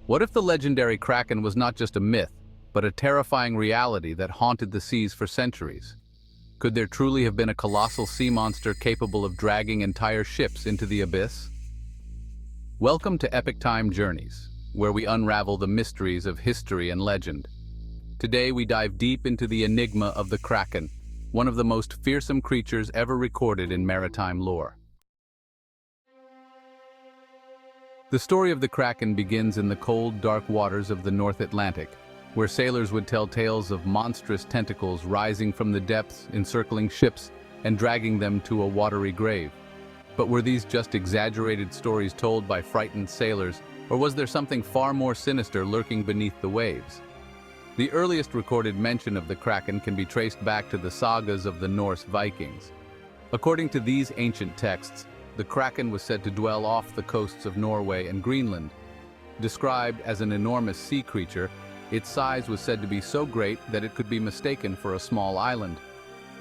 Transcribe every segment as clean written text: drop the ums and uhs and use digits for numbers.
What if the legendary Kraken was not just a myth, but a terrifying reality that haunted the seas for centuries? Could there truly have been a colossal sea monster capable of dragging entire ships into the abyss? Welcome to Epic Time Journeys, where we unravel the mysteries of history and legend. Today we dive deep into the enigma of the Kraken, one of the most fearsome creatures ever recorded in maritime lore. The story of the Kraken begins in the cold, dark waters of the North Atlantic, where sailors would tell tales of monstrous tentacles rising from the depths, encircling ships, and dragging them to a watery grave. But were these just exaggerated stories told by frightened sailors, or was there something far more sinister lurking beneath the waves? The earliest recorded mention of the Kraken can be traced back to the sagas of the Norse Vikings. According to these ancient texts, the Kraken was said to dwell off the coasts of Norway and Greenland. Described as an enormous sea creature, its size was said to be so great that it could be mistaken for a small island.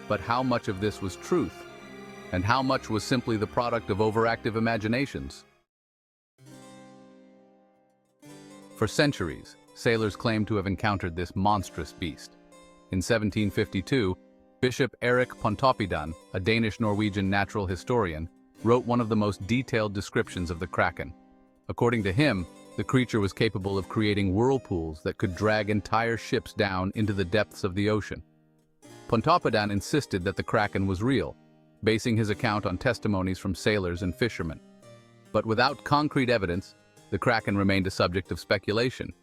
But how much of this was truth? And how much was simply the product of overactive imaginations? For centuries, sailors claimed to have encountered this monstrous beast. In 1752, Bishop Erik Pontoppidan, a Danish-Norwegian natural historian, wrote one of the most detailed descriptions of the Kraken. According to him, the creature was capable of creating whirlpools that could drag entire ships down into the depths of the ocean. Pontoppidan insisted that the Kraken was real, basing his account on testimonies from sailors and fishermen. But without concrete evidence, the Kraken remained a subject of speculation.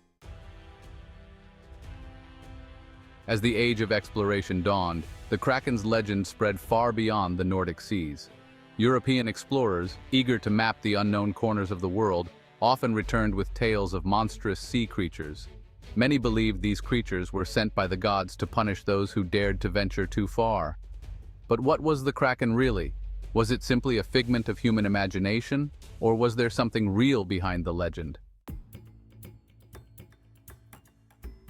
As the age of exploration dawned, the Kraken's legend spread far beyond the Nordic seas. European explorers, eager to map the unknown corners of the world, often returned with tales of monstrous sea creatures. Many believed these creatures were sent by the gods to punish those who dared to venture too far. But what was the Kraken really? Was it simply a figment of human imagination, or was there something real behind the legend?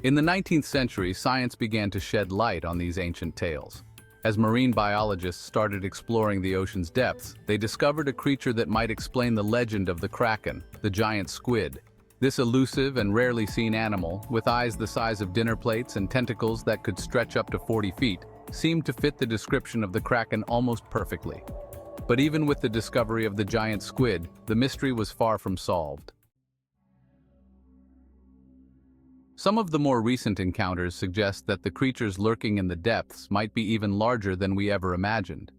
In the 19th century, science began to shed light on these ancient tales. As marine biologists started exploring the ocean's depths, they discovered a creature that might explain the legend of the Kraken, the giant squid. This elusive and rarely seen animal, with eyes the size of dinner plates and tentacles that could stretch up to 40 feet, seemed to fit the description of the Kraken almost perfectly. But even with the discovery of the giant squid, the mystery was far from solved. Some of the more recent encounters suggest that the creatures lurking in the depths might be even larger than we ever imagined.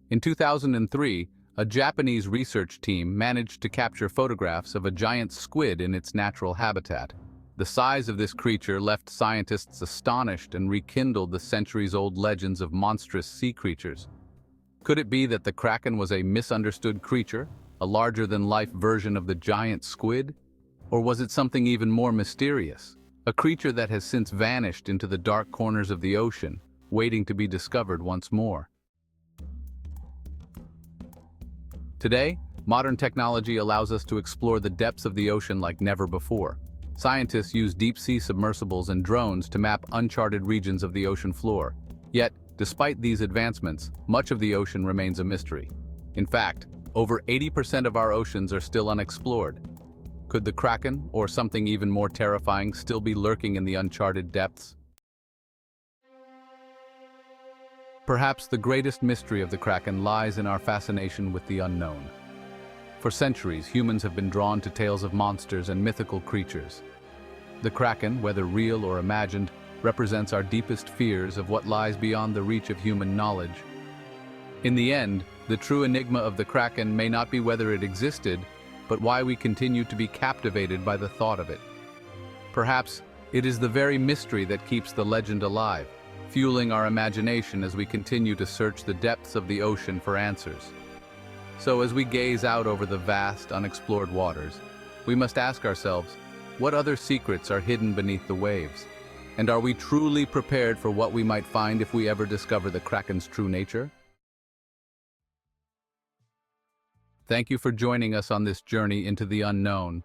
In 2003, a Japanese research team managed to capture photographs of a giant squid in its natural habitat. The size of this creature left scientists astonished and rekindled the centuries-old legends of monstrous sea creatures. Could it be that the Kraken was a misunderstood creature, a larger-than-life version of the giant squid? Or was it something even more mysterious? A creature that has since vanished into the dark corners of the ocean, waiting to be discovered once more. Today, modern technology allows us to explore the depths of the ocean like never before. Scientists use deep-sea submersibles and drones to map uncharted regions of the ocean floor. Yet, despite these advancements, much of the ocean remains a mystery. In fact, over 80% of our oceans are still unexplored. Could the Kraken, or something even more terrifying, still be lurking in the uncharted depths? Perhaps the greatest mystery of the Kraken lies in our fascination with the unknown. For centuries, humans have been drawn to tales of monsters and mythical creatures. The Kraken, whether real or imagined, represents our deepest fears of what lies beyond the reach of human knowledge. In the end, the true enigma of the Kraken may not be whether it existed, but why we continue to be captivated by the thought of it. Perhaps it is the very mystery that keeps the legend alive, fueling our imagination as we continue to search the depths of the ocean for answers. So as we gaze out over the vast, unexplored waters, we must ask ourselves, what other secrets are hidden beneath the waves? And are we truly prepared for what we might find if we ever discover the Kraken's true nature? Thank you for joining us on this journey into the unknown.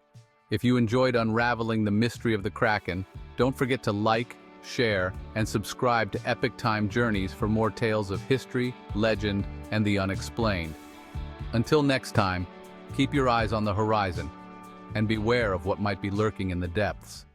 If you enjoyed unraveling the mystery of the Kraken, don't forget to like, share, and subscribe to Epic Time Journeys for more tales of history, legend, and the unexplained. Until next time, keep your eyes on the horizon. and beware of what might be lurking in the depths.